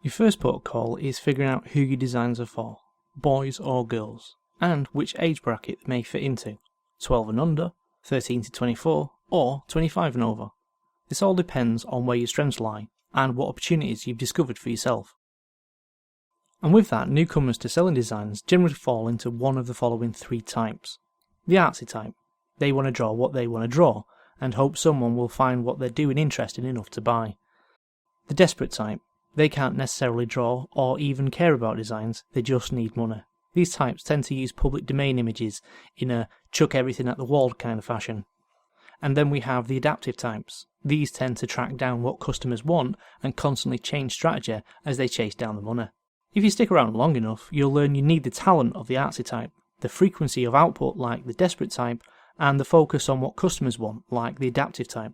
Your first protocol is figuring out who your designs are for, boys or girls, and which age bracket they may fit into, 12 and under, 13 to 24, or 25 and over. This all depends on where your strengths lie and what opportunities you've discovered for yourself. And with that, newcomers to selling designs generally fall into one of the following three types. The artsy type. They want to draw what they want to draw, and hope someone will find what they're doing interesting enough to buy. The desperate type. They can't necessarily draw or even care about designs, they just need money. These types tend to use public domain images in a chuck everything at the wall kind of fashion. And then we have the adaptive types. These tend to track down what customers want and constantly change strategy as they chase down the money. If you stick around long enough, you'll learn you need the talent of the artsy type, the frequency of output like the desperate type, and the focus on what customers want like the adaptive type.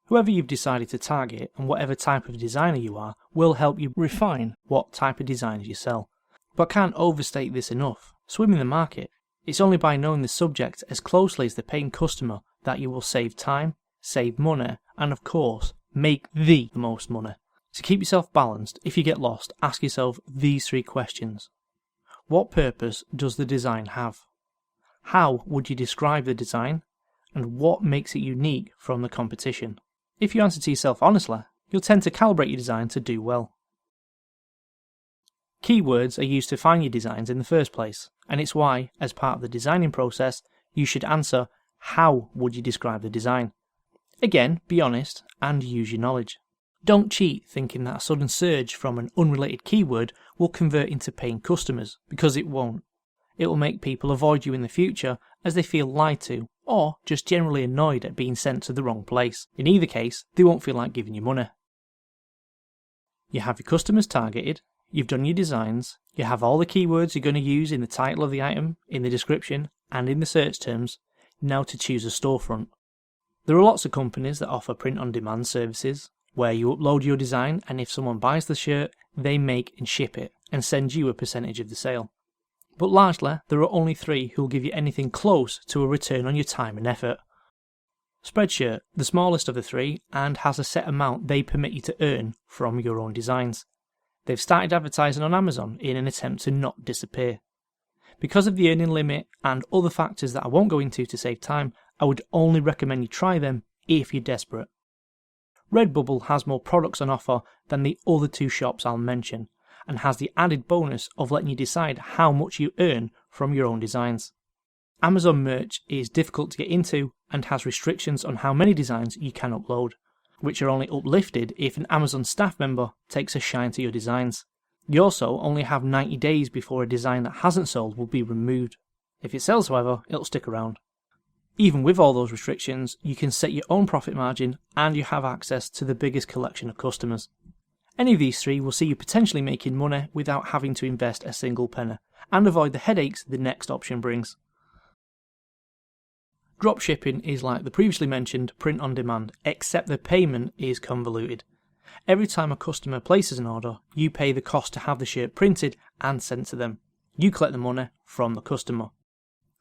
Whoever you've decided to target and whatever type of designer you are will help you refine what type of designs you sell. But I can't overstate this enough. Swim in the market. It's only by knowing the subject as closely as the paying customer that you will save time, save money, and of course, make the most money. To keep yourself balanced, if you get lost, ask yourself these three questions. What purpose does the design have? How would you describe the design? And what makes it unique from the competition? If you answer to yourself honestly, you'll tend to calibrate your design to do well. Keywords are used to find your designs in the first place, and it's why, as part of the designing process, you should answer, how would you describe the design? Again, be honest and use your knowledge. Don't cheat thinking that a sudden surge from an unrelated keyword will convert into paying customers, because it won't. It will make people avoid you in the future as they feel lied to, or just generally annoyed at being sent to the wrong place. In either case, they won't feel like giving you money. You have your customers targeted, you've done your designs, you have all the keywords you're going to use in the title of the item, in the description, and in the search terms. Now to choose a storefront. There are lots of companies that offer print-on-demand services, where you upload your design and if someone buys the shirt, they make and ship it, and send you a percentage of the sale. But largely, there are only three who will give you anything close to a return on your time and effort. Spreadshirt, the smallest of the three, and has a set amount they permit you to earn from your own designs. They've started advertising on Amazon in an attempt to not disappear. Because of the earning limit and other factors that I won't go into to save time, I would only recommend you try them if you're desperate. Redbubble has more products on offer than the other two shops I'll mention, and has the added bonus of letting you decide how much you earn from your own designs. Amazon merch is difficult to get into and has restrictions on how many designs you can upload, which are only uplifted if an Amazon staff member takes a shine to your designs. You also only have 90 days before a design that hasn't sold will be removed. If it sells, however, it'll stick around. Even with all those restrictions, you can set your own profit margin and you have access to the biggest collection of customers. Any of these three will see you potentially making money without having to invest a single penny, and avoid the headaches the next option brings. Dropshipping is like the previously mentioned print on demand, except the payment is convoluted. Every time a customer places an order, you pay the cost to have the shirt printed and sent to them. You collect the money from the customer.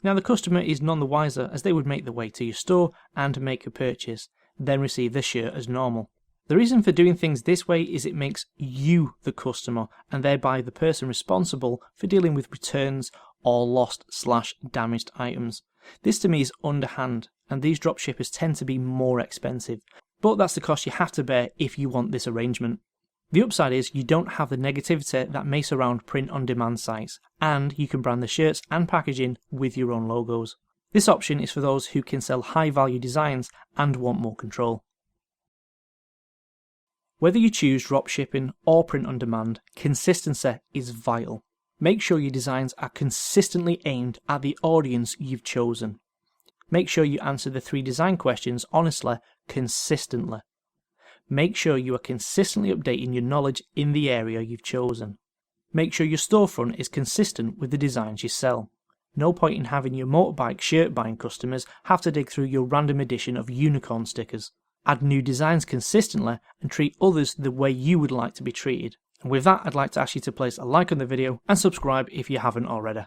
Now the customer is none the wiser, as they would make their way to your store and make a purchase, then receive their shirt as normal. The reason for doing things this way is it makes you the customer and thereby the person responsible for dealing with returns or lost/damaged items. This to me is underhand, and these dropshippers tend to be more expensive, but that's the cost you have to bear if you want this arrangement. The upside is you don't have the negativity that may surround print-on-demand sites, and you can brand the shirts and packaging with your own logos. This option is for those who can sell high-value designs and want more control. Whether you choose dropshipping or print-on-demand, consistency is vital. Make sure your designs are consistently aimed at the audience you've chosen. Make sure you answer the 3 design questions honestly, consistently. Make sure you are consistently updating your knowledge in the area you've chosen. Make sure your storefront is consistent with the designs you sell. No point in having your motorbike shirt buying customers have to dig through your random edition of unicorn stickers. Add new designs consistently and treat others the way you would like to be treated. And with that, I'd like to ask you to place a like on the video and subscribe if you haven't already.